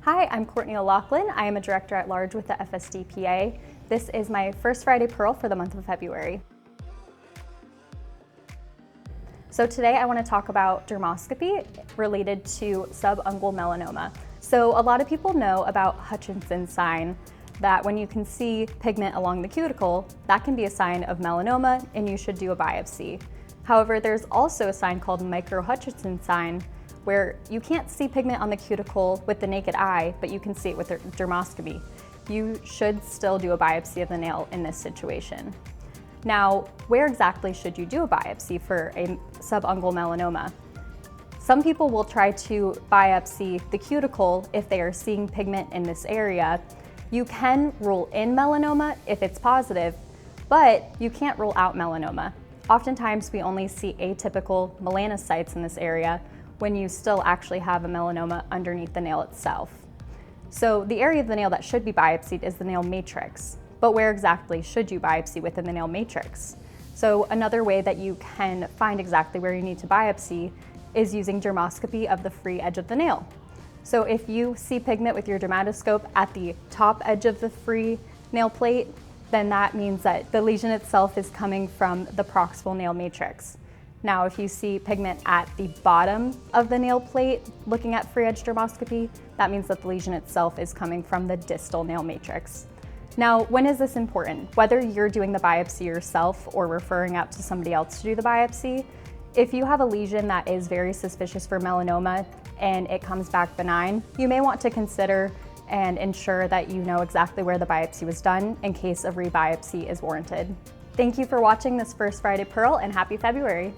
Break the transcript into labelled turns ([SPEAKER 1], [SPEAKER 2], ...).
[SPEAKER 1] Hi, I'm Courtney O'Loughlin. I am a Director at Large with the FSDPA. This is my first Friday Pearl for the month of February. So today I want to talk about dermoscopy related to subungual melanoma. So a lot of people know about Hutchinson's sign, that when you can see pigment along the cuticle, that can be a sign of melanoma and you should do a biopsy. However, there's also a sign called Micro Hutchinson sign, where you can't see pigment on the cuticle with the naked eye, but you can see it with dermoscopy. You should still do a biopsy of the nail in this situation. Now, where exactly should you do a biopsy for a subungual melanoma? Some people will try to biopsy the cuticle if they are seeing pigment in this area. You can rule in melanoma if it's positive, but you can't rule out melanoma. Oftentimes, we only see atypical melanocytes in this area when you still actually have a melanoma underneath the nail itself. So the area of the nail that should be biopsied is the nail matrix. But where exactly should you biopsy within the nail matrix? So another way that you can find exactly where you need to biopsy is using dermoscopy of the free edge of the nail. So if you see pigment with your dermatoscope at the top edge of the free nail plate, then that means that the lesion itself is coming from the proximal nail matrix. Now, if you see pigment at the bottom of the nail plate looking at free edge dermoscopy, that means that the lesion itself is coming from the distal nail matrix. Now, when is this important? Whether you're doing the biopsy yourself or referring out to somebody else to do the biopsy, if you have a lesion that is very suspicious for melanoma and it comes back benign, you may want to consider and ensure that you know exactly where the biopsy was done in case a rebiopsy is warranted. Thank you for watching this first Friday Pearl, and happy February.